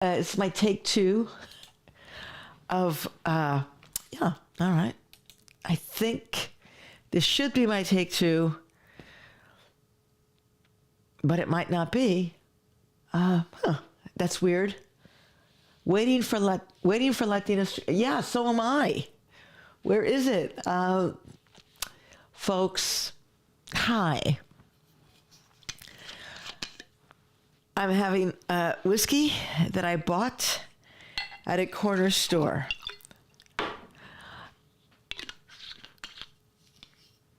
It's my take two of, yeah, all right. I think this should be my take two, but it might not be. That's weird. Waiting for Latinos. Yeah, so am I. Where is it? Folks, hi. I'm having whiskey that I bought at a corner store.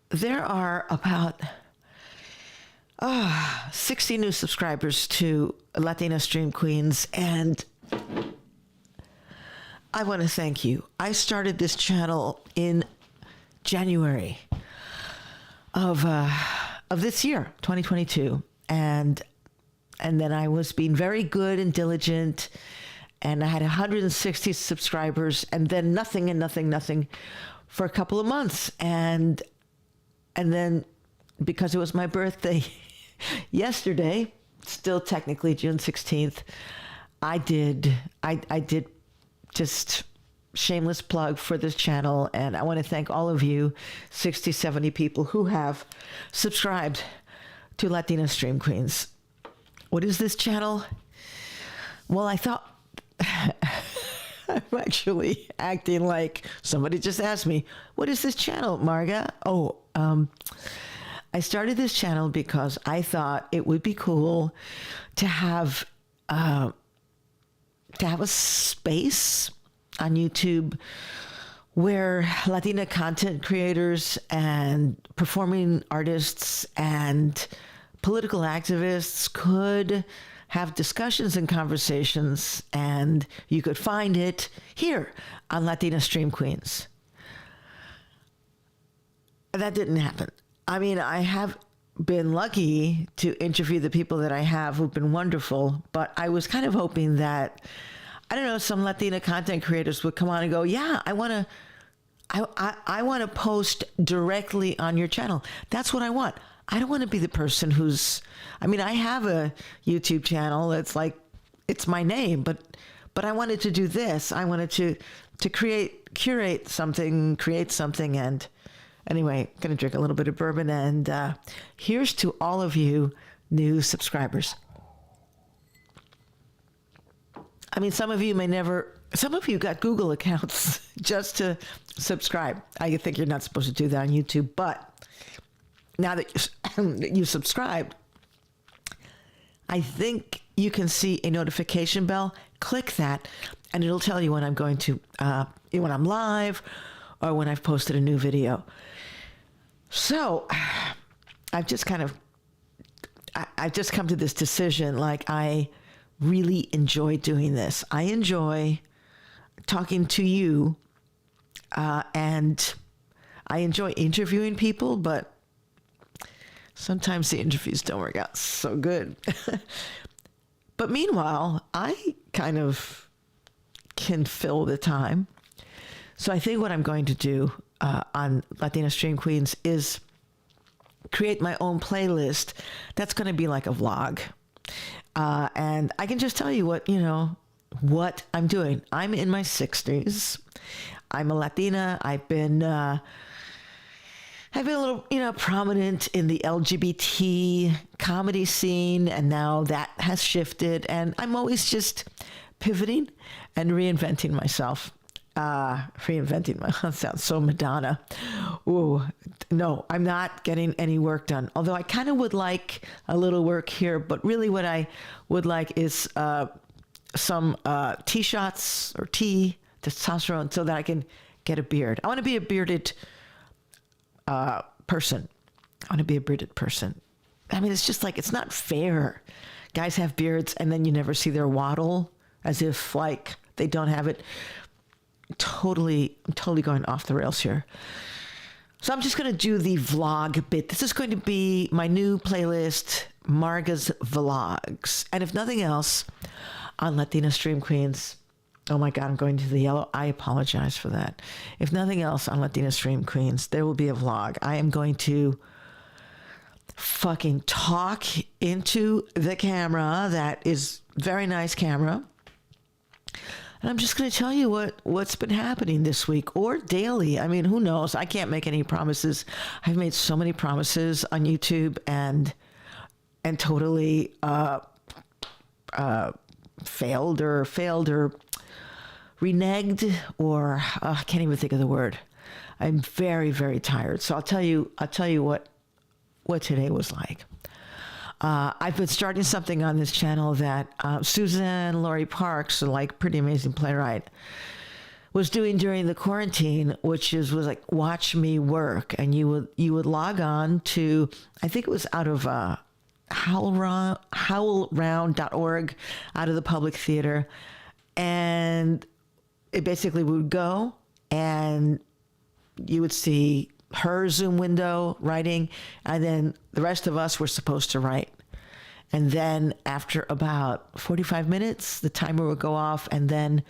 There are about 60 new subscribers to Latina Stream Queens, and I want to thank you. I started this channel in January of this year, 2022, and then I was being very good and diligent, and I had 160 subscribers, and then nothing for a couple of months, and then because it was my birthday yesterday, still technically June 16th, I did just shameless plug for this channel, and I want to thank all of you 60, 70 people who have subscribed to Latina Stream Queens. What is this channel? Well, I thought I'm actually acting like somebody just asked me, what is this channel, Marga? I started this channel because I thought it would be cool to have a space on YouTube where Latina content creators and performing artists and political activists could have discussions and conversations, and you could find it here on Latina Stream Queens. That didn't happen. I mean, I have been lucky to interview the people that I have who've been wonderful, but I was kind of hoping that, I don't know, some Latina content creators would come on and go, yeah, I want to post directly on your channel. That's what I want. I don't want to be the person I have a YouTube channel. It's like, it's my name, but I wanted to do this. I wanted to curate something, create something. And anyway, going to drink a little bit of bourbon, and here's to all of you new subscribers. I mean, some of you got Google accounts just to subscribe. I think you're not supposed to do that on YouTube, but now that you subscribed, I think you can see a notification bell. Click that, and it'll tell you when I'm going to, when I'm live or when I've posted a new video. So I've just come to this decision, like, I really enjoy doing this. I enjoy talking to you, and I enjoy interviewing people, but sometimes the interviews don't work out so good. But meanwhile, I kind of can fill the time. So I think what I'm going to do on Latina Stream Queens is create my own playlist that's going to be like a vlog. And I can just tell you what I'm doing. I'm in my 60s. I'm a Latina. I've been a little, prominent in the LGBT comedy scene, and now that has shifted, and I'm always just pivoting and reinventing myself. Sounds so Madonna. Ooh, no, I'm not getting any work done. Although I kind of would like a little work here, but really what I would like is some tea shots or tea, testosterone, so that I can get a beard. I want to be a bearded person. I want to be a bearded person. I mean, it's just like, it's not fair. Guys have beards and then you never see their waddle, as if like they don't have it. I'm totally going off the rails here. So I'm just going to do the vlog bit. This is going to be my new playlist, Marga's Vlogs. And if nothing else, on Latina Stream Queens, oh my God, I'm going to the yellow. I apologize for that. If nothing else, on Latina Stream Queens, there will be a vlog. I am going to fucking talk into the camera. That is very nice camera. And I'm just going to tell you what's been happening this week or daily. I mean, who knows? I can't make any promises. I've made so many promises on YouTube and totally failed or reneged or I can't even think of the word. I'm very, very tired. So I'll tell you what today was like. I've been starting something on this channel that Suzanne Laurie Parks, a pretty amazing playwright, was doing during the quarantine, which was like watch me work, and you would log on to, I think it was out of howlround.org, out of the public theater, and it basically would go and you would see her Zoom window writing, and then the rest of us were supposed to write. And then after about 45 minutes, the timer would go off, and then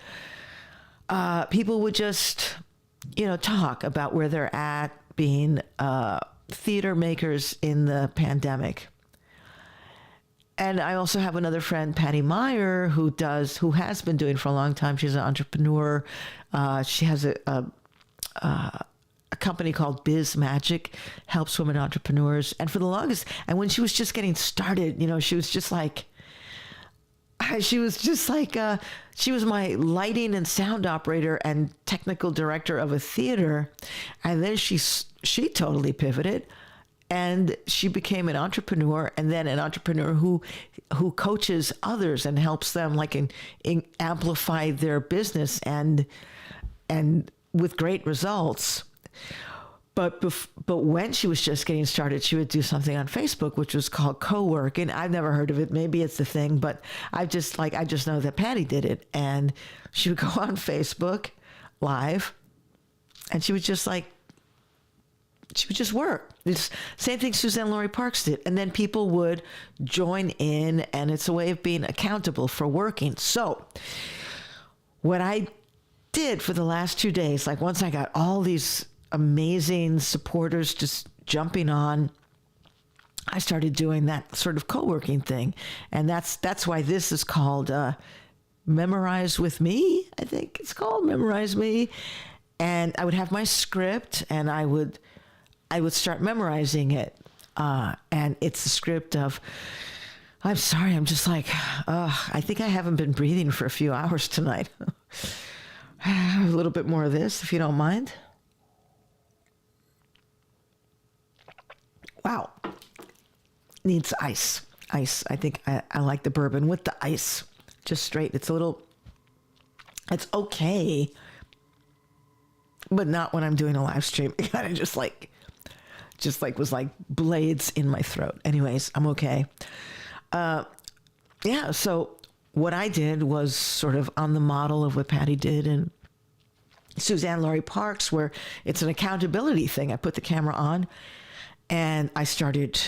people would just, talk about where they're at being theater makers in the pandemic. And I also have another friend, Patty Meyer, who has been doing for a long time. She's an entrepreneur. She has a company called Biz Magic, helps women entrepreneurs. And for the longest, and when she was just getting started, she was just like, she was my lighting and sound operator and technical director of a theater. And then she totally pivoted and she became an entrepreneur, and then an entrepreneur who coaches others and helps them amplify their business and with great results. But when she was just getting started, she would do something on Facebook, which was called co-work. And I've never heard of it. Maybe it's the thing, but I just know that Patty did it. And she would go on Facebook Live, and she would just work. It's same thing Suzanne Laurie Parks did. And then people would join in, and it's a way of being accountable for working. So what I did for the last 2 days, once I got all these amazing supporters just jumping on, I started doing that sort of co-working thing. And that's why this is called Memorize with Me. I think it's called Memorize Me. And I would have my script, and I would start memorizing it. And it's the script of, I'm sorry, I'm just I think I haven't been breathing for a few hours tonight. A little bit more of this, if you don't mind. Wow. Needs ice. Ice. I think I like the bourbon with the ice. Just straight. It's okay. But not when I'm doing a live stream. It kind of just was like blades in my throat. Anyways, I'm okay. Yeah. So what I did was sort of on the model of what Patty did and Suzanne Laurie Parks, where it's an accountability thing. I put the camera on and I started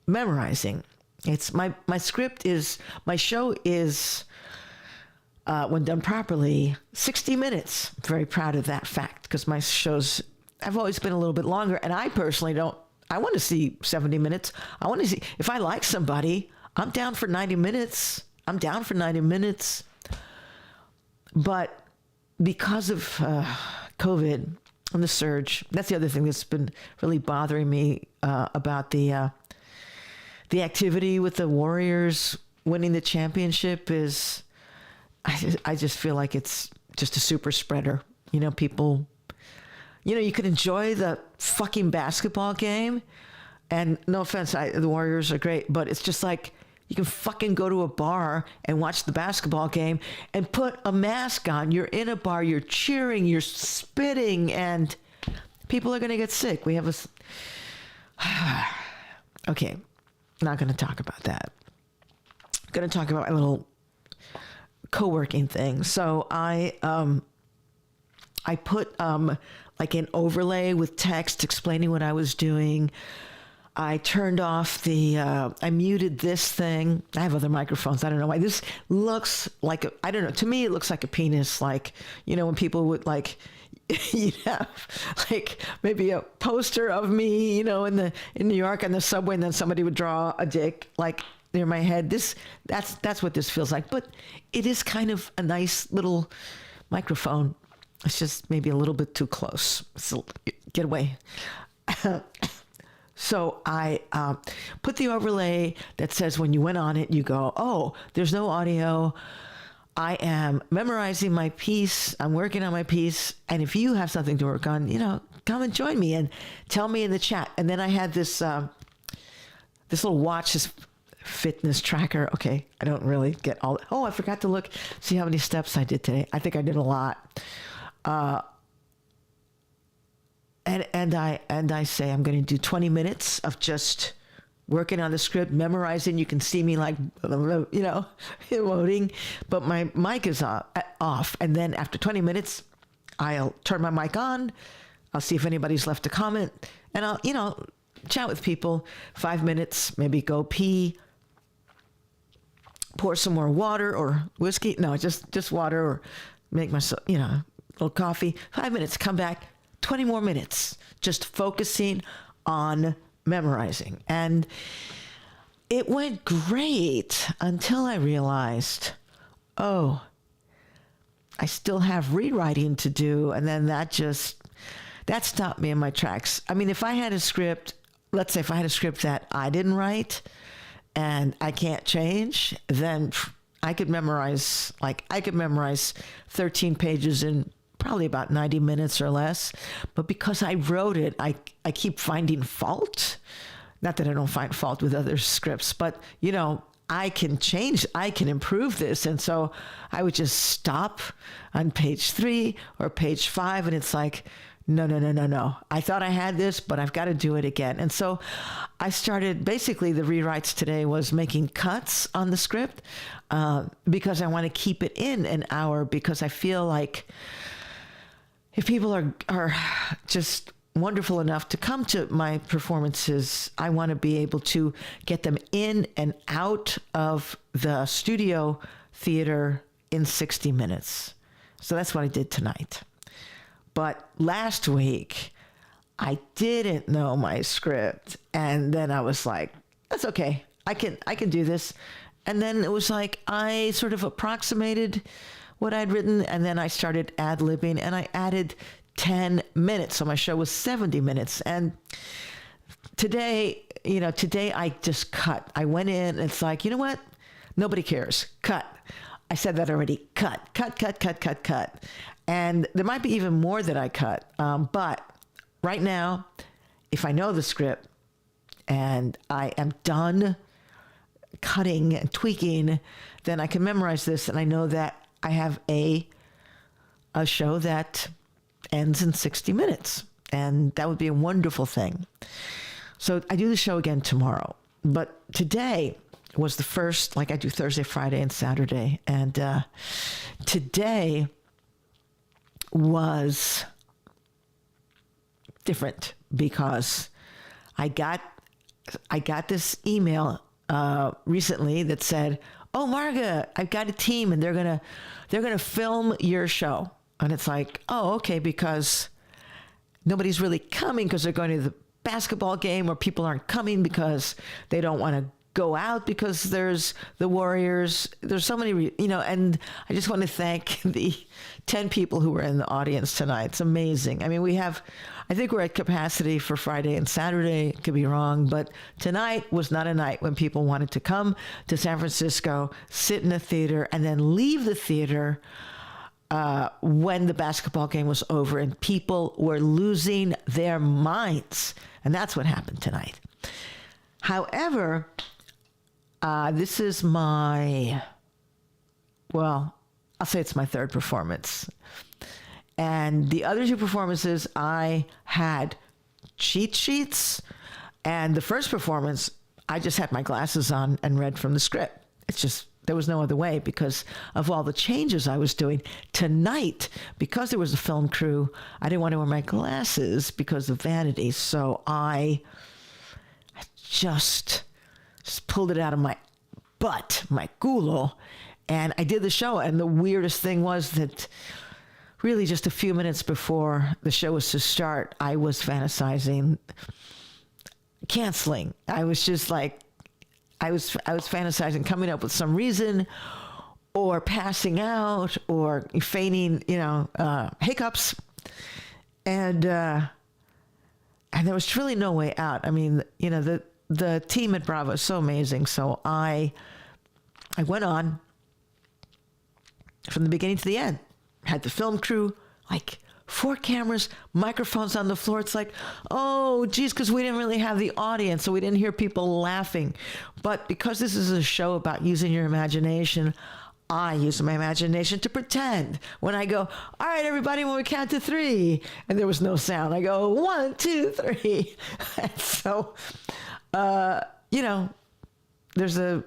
memorizing. It's my script is, my show is, when done properly, 60 minutes. I'm very proud of that fact, because my shows have always been a little bit longer. And I personally I want to see 70 minutes. I want to see, if I like somebody, I'm down for 90 minutes. But because of COVID and the surge, that's the other thing that's been really bothering me about the activity with the Warriors winning the championship is I just feel like it's just a super spreader. People, you could enjoy the fucking basketball game, and no offense, the Warriors are great, but it's just you can fucking go to a bar and watch the basketball game and put a mask on. You're in a bar, you're cheering, you're spitting, and people are going to get sick. We have okay, not going to talk about that. I'm going to talk about my little co-working thing. So I put an overlay with text explaining what I was doing. I turned off I muted this thing. I have other microphones. I don't know why. This looks I don't know. To me, it looks like a penis. When people would you'd have maybe a poster of me, in New York on the subway, and then somebody would draw a dick. near my head. That's what this feels like. But it is kind of a nice little microphone. It's just maybe a little bit too close. So get away. So I put the overlay that says when you went on it, you go, oh, there's no audio. I am memorizing my piece. I'm working on my piece. And if you have something to work on, come and join me and tell me in the chat. And then I had this little watch, this fitness tracker. Okay, I don't really get all. Oh, I forgot to see how many steps I did today. I think I did a lot. And I say I'm going to do 20 minutes of just working on the script, memorizing. You can see me like, emoting, but my mic is off. And then after 20 minutes, I'll turn my mic on. I'll see if anybody's left a comment, and I'll, chat with people. 5 minutes, maybe go pee, pour some more water or whiskey. No, just water, or make myself, a little coffee. 5 minutes, come back. 20 more minutes, just focusing on memorizing. And it went great until I realized, oh, I still have rewriting to do. And then that stopped me in my tracks. I mean, if I had a script, let's say if I had a script that I didn't write and I can't change, then I could memorize 13 pages in probably about 90 minutes or less. But because I wrote it, I keep finding fault. Not that I don't find fault with other scripts, but I can change, I can improve this. And so I would just stop on page 3 or page 5. And it's like, no. I thought I had this, but I've got to do it again. And so I started, basically the rewrites today was making cuts on the script because I want to keep it in an hour, because I feel like if people are just wonderful enough to come to my performances, I want to be able to get them in and out of the studio theater in 60 minutes. So that's what I did tonight. But last week, I didn't know my script. And then I was like, that's okay. I can do this. And then it was like, I sort of approximated what I'd written. And then I started ad-libbing, and I added 10 minutes. So my show was 70 minutes. And today I just cut. I went in, and it's like, you know what? Nobody cares. Cut. I said that already. Cut. And there might be even more that I cut. But right now, if I know the script and I am done cutting and tweaking, then I can memorize this, and I know that I have a show that ends in 60 minutes. And that would be a wonderful thing. So I do the show again tomorrow. But today was the first, like I do Thursday, Friday, and Saturday. And today was different because I got this email recently that said, "Oh, Marga, I've got a team, and they're gonna film your show." And it's like, oh, okay, because nobody's really coming because they're going to the basketball game, or people aren't coming because they don't want to go out because there's the Warriors. There's so many, and I just want to thank the 10 people who were in the audience tonight. It's amazing. I mean, I think we're at capacity for Friday and Saturday. Could be wrong, but tonight was not a night when people wanted to come to San Francisco, sit in a theater, and then leave the theater when the basketball game was over, and people were losing their minds. And that's what happened tonight. However, this is I'll say it's my third performance. And the other two performances, I had cheat sheets. And the first performance, I just had my glasses on and read from the script. There was no other way because of all the changes I was doing. Tonight, because there was a film crew, I didn't want to wear my glasses because of vanity. So I just pulled it out of my butt, my culo, and I did the show. And the weirdest thing was that really just a few minutes before the show was to start, I was fantasizing, canceling. I was just like, I was fantasizing coming up with some reason, or passing out, or feigning, hiccups, and there was really no way out. I mean, the team at Bravo is so amazing. So I went on from the beginning to the end. Had the film crew, like 4 cameras, microphones on the floor. It's like, oh, geez, because we didn't really have the audience, so we didn't hear people laughing. But because this is a show about using your imagination, I use my imagination to pretend. When I go, all right, everybody, when we count to 3, and there was no sound, I go 1, 2, 3. And so, there's a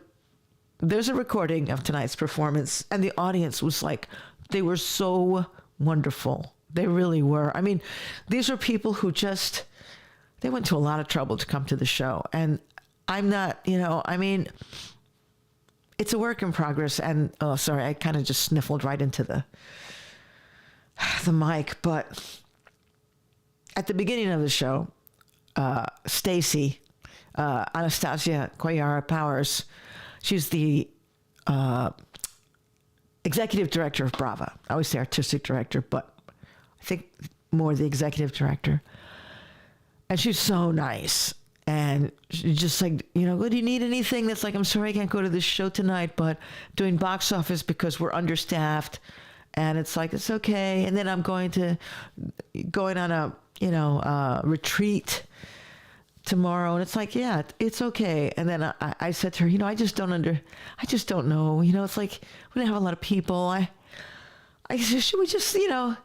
recording of tonight's performance, and the audience was like, they were so wonderful. They really were. I mean, these are people who they went to a lot of trouble to come to the show. And I'm not, it's a work in progress. And, oh, sorry, I kind of just sniffled right into the mic. But at the beginning of the show, Stacy, Anastasia Koyara Powers, she's the executive director of Bravo. I always say artistic director, but I think more the executive director. And she's so nice. And she's just like, do you need anything? That's like, I'm sorry I can't go to this show tonight, but doing box office because we're understaffed. And it's like, it's okay. And then I'm going on a retreat tomorrow. And it's like, yeah, it's okay. And then I said to her, I just don't know. It's like, we don't have a lot of people. I said, should we just stop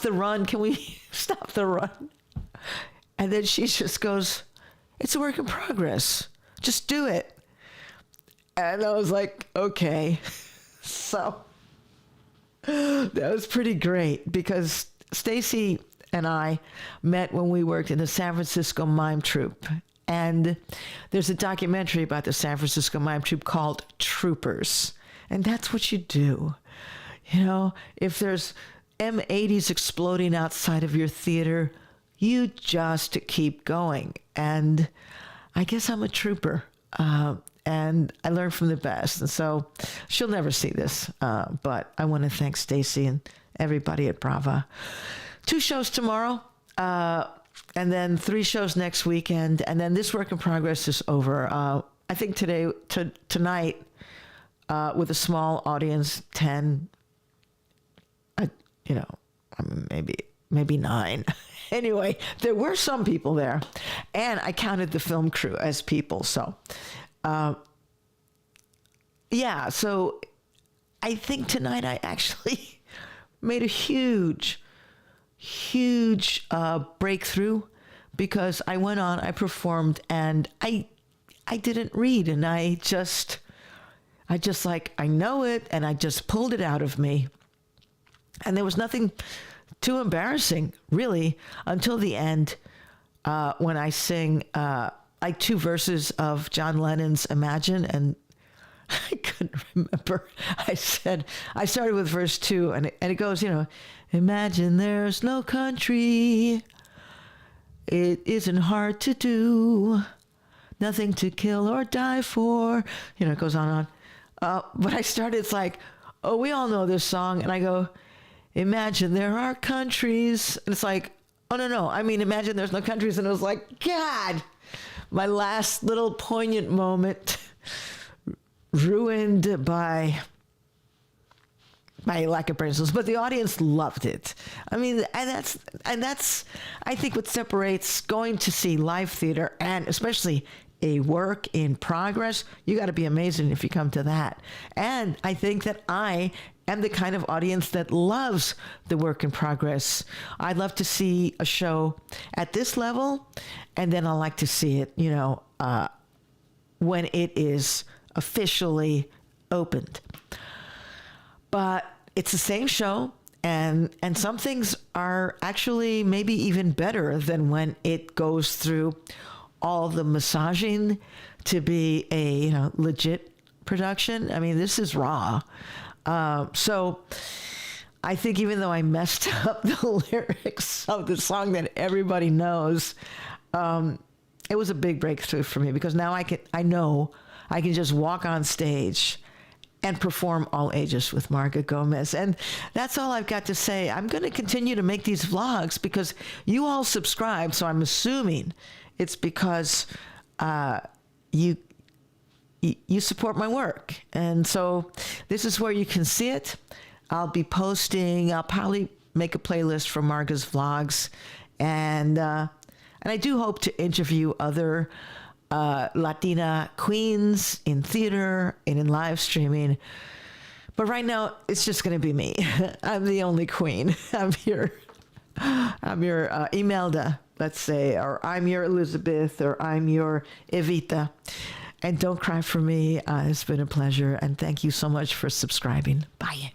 the run? Can we stop the run? And then she just goes, it's a work in progress. Just do it. And I was like, okay. So that was pretty great because Stacy and I met when we worked in the San Francisco Mime Troupe. And there's a documentary about the San Francisco Mime Troupe called Troopers. And that's what you do. If there's M80s exploding outside of your theater, you just keep going. And I guess I'm a trooper. And I learned from the best. And so she'll never see this. But I want to thank Stacy and everybody at Bravo. 2 shows tomorrow. And then 3 shows next weekend. And then this work in progress is over. I think tonight, with a small audience, 10, maybe 9. Anyway, there were some people there, and I counted the film crew as people. So, so I think tonight I actually made a huge breakthrough because I went on, I performed, and I didn't read, and I just like, I know it, and I just pulled it out of me. And there was nothing too embarrassing, really, until the end, when I sing like 2 verses of John Lennon's Imagine, and I couldn't remember. I started with verse 2, and it goes, imagine there's no country. It isn't hard to do. Nothing to kill or die for. It goes on and on. But I started, it's like, oh, we all know this song. And I go, imagine there are countries. And it's like, oh, no. I mean, imagine there's no countries. And it was like, God, my last little poignant moment ruined by lack of brain cells. But the audience loved it. I mean, and that's, I think, what separates going to see live theater and especially a work in progress. You got to be amazing if you come to that. And I think that I am the kind of audience that loves the work in progress. I'd love to see a show at this level, and then I like to see it, when it is officially opened. But it's the same show, and some things are actually maybe even better than when it goes through all the massaging to be a legit production. I mean, this is raw. So I think even though I messed up the lyrics of the song that everybody knows, it was a big breakthrough for me because now I know I can just walk on stage and perform all ages with Margaret Gomez. And that's all I've got to say. I'm going to continue to make these vlogs because you all subscribe. So I'm assuming it's because you support my work. And so this is where you can see it. I'll be posting, I'll probably make a playlist for Marga's vlogs. And I do hope to interview other Latina queens in theater and in live streaming. But right now, it's just going to be me. I'm the only queen. I'm your Imelda, let's say, or I'm your Elizabeth, or I'm your Evita. And don't cry for me. It's been a pleasure. And thank you so much for subscribing. Bye.